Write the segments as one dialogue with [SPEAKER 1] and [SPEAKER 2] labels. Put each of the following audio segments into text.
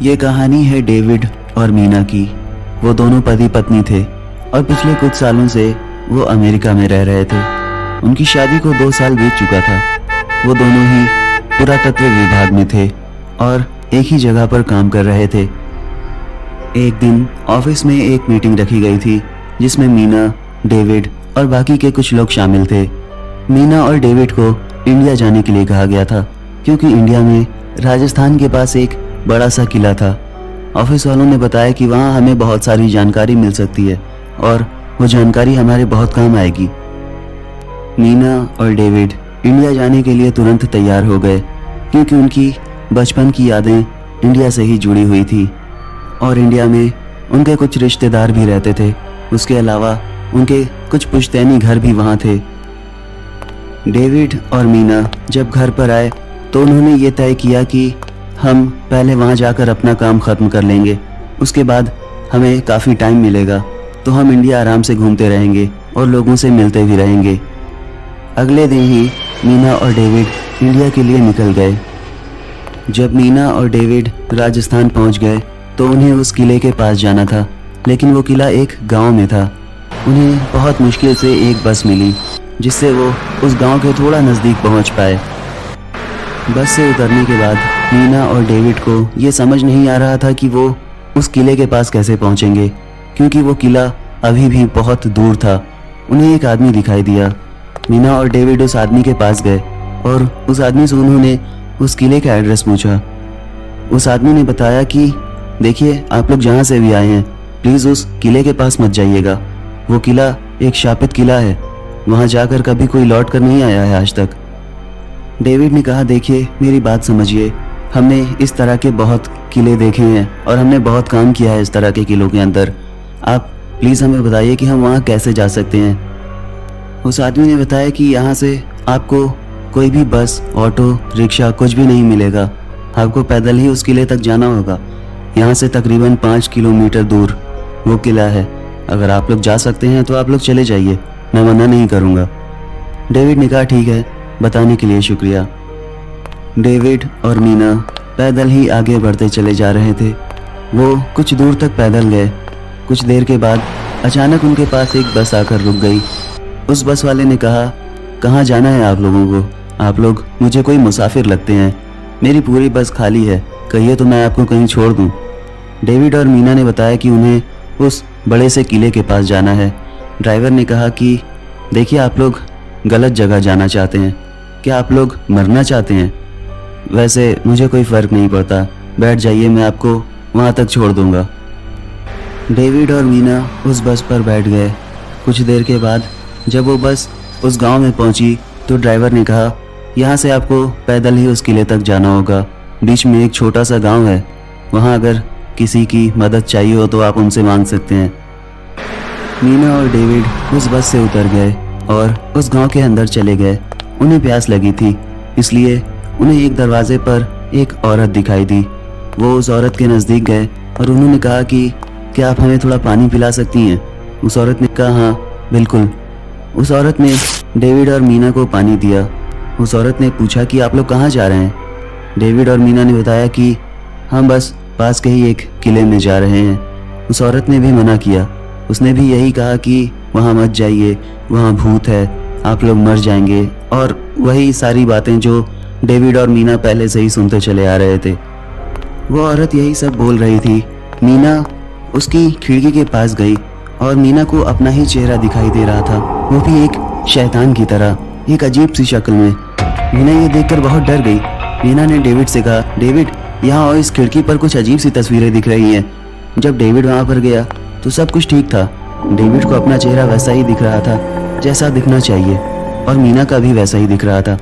[SPEAKER 1] ये कहानी है डेविड और मीना की। वो दोनों पति पत्नी थे और पिछले कुछ सालों से वो अमेरिका में रह रहे थे। उनकी शादी को 2 साल बीत चुका था। वो दोनों ही पुरातत्व विभाग में थे और एक ही जगह पर काम कर रहे थे। एक दिन ऑफिस में एक मीटिंग रखी गई थी जिसमें मीना, डेविड और बाकी के कुछ लोग शामिल थे। मीना और डेविड को इंडिया जाने के लिए कहा गया था क्योंकि इंडिया में राजस्थान के पास एक बड़ा सा किला था। ऑफिस वालों ने बताया कि वहाँ हमें बहुत सारी जानकारी मिल सकती है और वो जानकारी हमारे बहुत काम आएगी। मीना और डेविड इंडिया जाने के लिए तुरंत तैयार हो गए क्योंकि उनकी बचपन की यादें इंडिया से ही जुड़ी हुई थी और इंडिया में उनके कुछ रिश्तेदार भी रहते थे। उसके अलावा उनके कुछ पुश्तैनी घर भी वहाँ थे। डेविड और मीना जब घर पर आए तो उन्होंने ये तय किया कि हम पहले वहाँ जाकर अपना काम ख़त्म कर लेंगे, उसके बाद हमें काफ़ी टाइम मिलेगा तो हम इंडिया आराम से घूमते रहेंगे और लोगों से मिलते भी रहेंगे। अगले दिन ही मीना और डेविड इंडिया के लिए निकल गए। जब मीना और डेविड राजस्थान पहुँच गए तो उन्हें उस किले के पास जाना था, लेकिन वो किला एक गांव में था। उन्हें बहुत मुश्किल से एक बस मिली जिससे वो उस गांव के थोड़ा नज़दीक पहुंच पाए। बस से उतरने के बाद मीना और डेविड को ये समझ नहीं आ रहा था कि वो उस किले के पास कैसे पहुंचेंगे क्योंकि वो किला अभी भी बहुत दूर था। उन्हें एक आदमी दिखाई दिया। मीना और डेविड उस आदमी के पास गए और उस आदमी से उन्होंने उस किले का एड्रेस पूछा। उस आदमी ने बताया कि देखिए, आप लोग जहाँ से भी आए हैं प्लीज़ उस किले के पास मत जाइएगा। वो किला एक शापित किला है, वहाँ जाकर कभी कोई लौट कर नहीं आया है आज तक। डेविड ने कहा, देखिए मेरी बात समझिए, हमने इस तरह के बहुत किले देखे हैं और हमने बहुत काम किया है इस तरह के किलों के अंदर। आप प्लीज़ हमें बताइए कि हम वहाँ कैसे जा सकते हैं। उस आदमी ने बताया कि यहाँ से आपको कोई भी बस, ऑटो, रिक्शा कुछ भी नहीं मिलेगा। आपको पैदल ही उस किले तक जाना होगा। यहाँ से तकरीबन 5 किलोमीटर दूर वो किला है। अगर आप लोग जा सकते हैं तो आप लोग चले जाइए, मैं मना नहीं करूँगा। डेविड ने कहा, ठीक है, बताने के लिए शुक्रिया। डेविड और मीना पैदल ही आगे बढ़ते चले जा रहे थे। वो कुछ दूर तक पैदल गए। कुछ देर के बाद अचानक उनके पास एक बस आकर रुक गई। उस बस वाले ने कहा, कहाँ जाना है आप लोगों को? आप लोग मुझे कोई मुसाफिर लगते हैं। मेरी पूरी बस खाली है, कहिए तो मैं आपको कहीं छोड़ दूँ। डेविड और मीना ने बताया कि उन्हें उस बड़े से किले के पास जाना है। ड्राइवर ने कहा कि देखिए, आप लोग गलत जगह जाना चाहते हैं। क्या आप लोग मरना चाहते हैं? वैसे मुझे कोई फ़र्क नहीं पड़ता, बैठ जाइए, मैं आपको वहाँ तक छोड़ दूँगा। डेविड और मीना उस बस पर बैठ गए। कुछ देर के बाद जब वो बस उस गांव में पहुंची तो ड्राइवर ने कहा, यहाँ से आपको पैदल ही उस किले तक जाना होगा। बीच में एक छोटा सा गांव है, वहाँ अगर किसी की मदद चाहिए हो तो आप उनसे मांग सकते हैं। मीना और डेविड उस बस से उतर गए और उस गांव के अंदर चले गए। उन्हें प्यास लगी थी, इसलिए उन्हें एक दरवाजे पर एक औरत दिखाई दी। वो उस औरत के नज़दीक गए और उन्होंने कहा कि क्या आप हमें थोड़ा पानी पिला सकती हैं? उस औरत ने कहा, हाँ बिल्कुल। उस औरत ने डेविड और मीना को पानी दिया। उस औरत ने पूछा कि आप लोग कहाँ जा रहे हैं? डेविड और मीना ने बताया कि हम बस पास के ही एक किले में जा रहे हैं। उस औरत ने भी मना किया। उसने भी यही कहा कि वहाँ मत जाइए, वहाँ भूत है, आप लोग मर जाएंगे, और वही सारी बातें जो डेविड और मीना पहले से ही सुनते चले आ रहे थे। वो औरत यही सब बोल रही थी। मीना उसकी खिड़की के पास गई और मीना को अपना ही चेहरा दिखाई दे रहा था, वो भी एक शैतान की तरह, एक अजीब सी शक्ल में। मीना ये देखकर बहुत डर गई। मीना ने डेविड से कहा, डेविड यहाँ और इस खिड़की पर कुछ अजीब सी तस्वीरें दिख रही हैं। जब डेविड वहाँ पर गया तो सब कुछ ठीक था। डेविड को अपना चेहरा वैसा ही दिख रहा था जैसा दिखना चाहिए और मीना का भी वैसा ही दिख रहा था।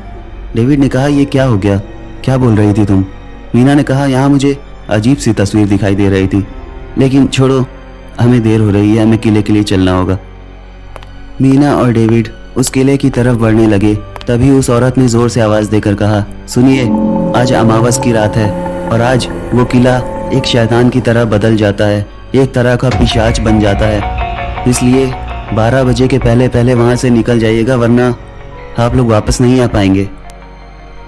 [SPEAKER 1] डेविड ने कहा, ये क्या हो गया? क्या बोल रही थी तुम? मीना ने कहा, यहाँ मुझे अजीब सी तस्वीर दिखाई दे रही थी, लेकिन छोड़ो, हमें देर हो रही है, हमें किले के लिए चलना होगा। मीना और डेविड उस किले की तरफ बढ़ने लगे। तभी उस औरत ने ज़ोर से आवाज़ देकर कहा, सुनिए, आज अमावस की रात है और आज वो किला एक शैतान की तरह बदल जाता है, एक तरह का पिशाच बन जाता है। इसलिए 12 बजे के पहले पहले वहाँ से निकल जाइएगा, वरना आप लोग वापस नहीं आ पाएंगे।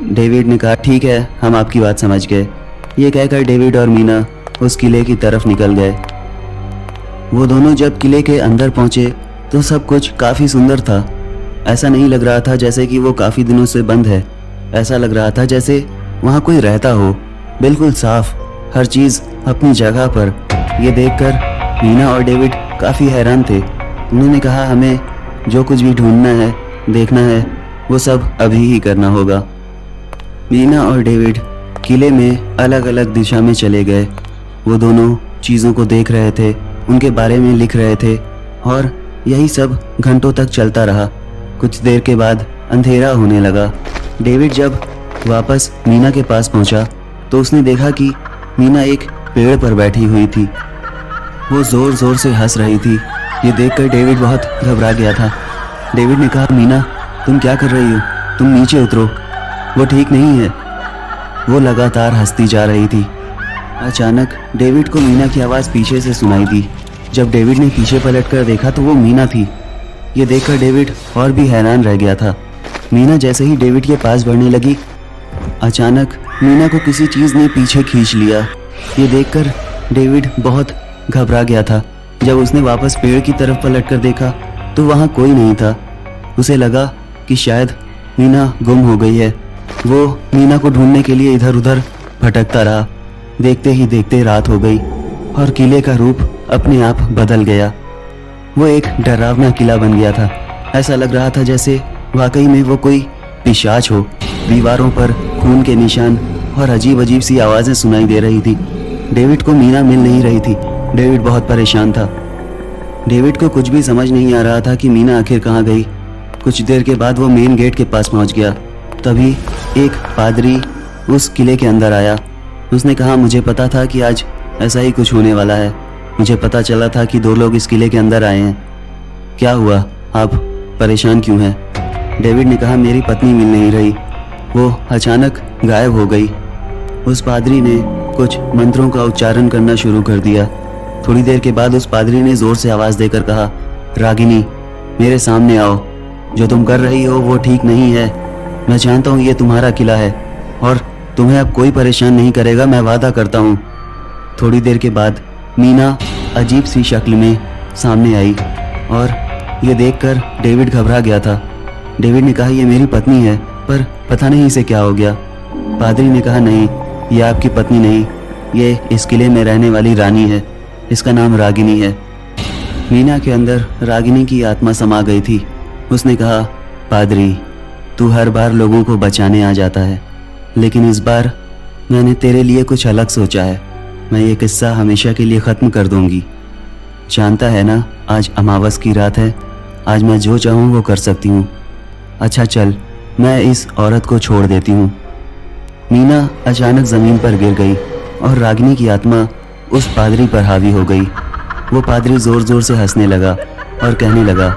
[SPEAKER 1] डेविड ने कहा, ठीक है, हम आपकी बात समझ गए। ये कहकर डेविड और मीना उस किले की तरफ निकल गए। वो दोनों जब किले के अंदर पहुंचे तो सब कुछ काफ़ी सुंदर था। ऐसा नहीं लग रहा था जैसे कि वो काफ़ी दिनों से बंद है। ऐसा लग रहा था जैसे वहाँ कोई रहता हो, बिल्कुल साफ, हर चीज़ अपनी जगह पर। ये देखकर मीना और डेविड काफ़ी हैरान थे। उन्होंने कहा, हमें जो कुछ भी ढूंढना है, देखना है, वो सब अभी ही करना होगा। मीना और डेविड किले में अलग अलग दिशा में चले गए। वो दोनों चीज़ों को देख रहे थे, उनके बारे में लिख रहे थे और यही सब घंटों तक चलता रहा। कुछ देर के बाद अंधेरा होने लगा। डेविड जब वापस मीना के पास पहुंचा तो उसने देखा कि मीना एक पेड़ पर बैठी हुई थी। वो ज़ोर ज़ोर से हंस रही थी। ये देखकर डेविड बहुत घबरा गया था। डेविड ने कहा, मीना तुम क्या कर रही हो? तुम नीचे उतरो, वो ठीक नहीं है। वो लगातार हंसती जा रही थी। अचानक डेविड को मीना की आवाज़ पीछे से सुनाई दी। जब डेविड ने पीछे पलटकर देखा तो वो मीना थी। ये देखकर डेविड और भी हैरान रह गया था। मीना जैसे ही डेविड के पास बढ़ने लगी, अचानक मीना को किसी चीज़ ने पीछे खींच लिया। ये देखकर डेविड बहुत घबरा गया था। जब उसने वापस पेड़ की तरफ पलटकर देखा तो वहाँ कोई नहीं था। उसे लगा कि शायद मीना गुम हो गई है। वो मीना को ढूंढने के लिए इधर उधर भटकता रहा। देखते ही देखते रात हो गई और किले का रूप अपने आप बदल गया। वो एक डरावना किला बन गया था। ऐसा लग रहा था जैसे वाकई में वो कोई पिशाच हो। दीवारों पर खून के निशान और अजीब अजीब सी आवाज़ें सुनाई दे रही थी। डेविड को मीना मिल नहीं रही थी। डेविड बहुत परेशान था। डेविड को कुछ भी समझ नहीं आ रहा था कि मीना आखिर कहाँ गई। कुछ देर के बाद वो मेन गेट के पास पहुँच गया। तभी एक पादरी उस किले के अंदर आया। उसने कहा, मुझे पता था कि आज ऐसा ही कुछ होने वाला है। मुझे पता चला था कि दो लोग इस किले के अंदर आए हैं। क्या हुआ, आप परेशान क्यों हैं? डेविड ने कहा, मेरी पत्नी मिल नहीं रही, वो अचानक गायब हो गई। उस पादरी ने कुछ मंत्रों का उच्चारण करना शुरू कर दिया। थोड़ी देर के बाद उस पादरी ने ज़ोर से आवाज़ देकर कहा, रागिनी मेरे सामने आओ। जो तुम कर रही हो वो ठीक नहीं है। मैं जानता हूँ ये तुम्हारा किला है और तुम्हें अब कोई परेशान नहीं करेगा, मैं वादा करता हूँ। थोड़ी देर के बाद मीना अजीब सी शक्ल में सामने आई और ये देखकर डेविड घबरा गया था। डेविड ने कहा, ये मेरी पत्नी है, पर पता नहीं इसे क्या हो गया। पादरी ने कहा, नहीं, ये आपकी पत्नी नहीं, ये इस किले में रहने वाली रानी है। इसका नाम रागिनी है। मीना के अंदर रागिनी की आत्मा समा गई थी। उसने कहा, पादरी तू हर बार लोगों को बचाने आ जाता है, लेकिन इस बार मैंने तेरे लिए कुछ अलग सोचा है। मैं ये किस्सा हमेशा के लिए ख़त्म कर दूंगी। जानता है ना, आज अमावस की रात है। आज मैं जो चाहूँ वो कर सकती हूँ। अच्छा चल, मैं इस औरत को छोड़ देती हूँ। मीना अचानक ज़मीन पर गिर गई और रागिनी की आत्मा उस पादरी पर हावी हो गई। वो पादरी ज़ोर ज़ोर से हंसने लगा और कहने लगा,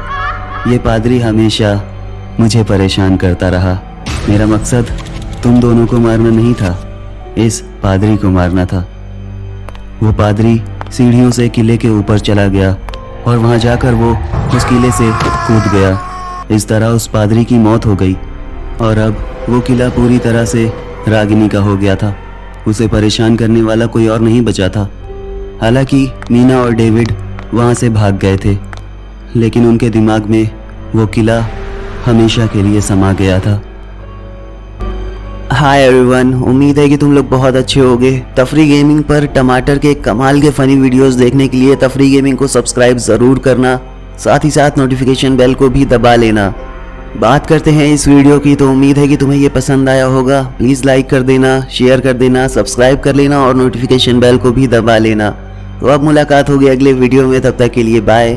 [SPEAKER 1] ये पादरी हमेशा मुझे परेशान करता रहा। मेरा मकसद तुम दोनों को मारना नहीं था, इस पादरी को मारना था। वो पादरी सीढ़ियों से किले के ऊपर चला गया और वहाँ जाकर वो उस किले से कूद गया। इस तरह उस पादरी की मौत हो गई और अब वो किला पूरी तरह से रागिनी का हो गया था। उसे परेशान करने वाला कोई और नहीं बचा था। हालांकि मीना और डेविड वहाँ से भाग गए थे, लेकिन उनके दिमाग में वो किला हमेशा के लिए समा गया था। हाय एवरीवन, उम्मीद है कि तुम लोग बहुत अच्छे होगे। तफरी गेमिंग पर टमाटर के कमाल के फ़नी वीडियोस देखने के लिए तफरी गेमिंग को सब्सक्राइब ज़रूर करना, साथ ही साथ नोटिफिकेशन बेल को भी दबा लेना। बात करते हैं इस वीडियो की, तो उम्मीद है कि तुम्हें ये पसंद आया होगा। प्लीज़ लाइक कर देना, शेयर कर देना, सब्सक्राइब कर लेना और नोटिफिकेशन बेल को भी दबा लेना। तो अब मुलाकात होगी अगले वीडियो में, तब तक के लिए बाय।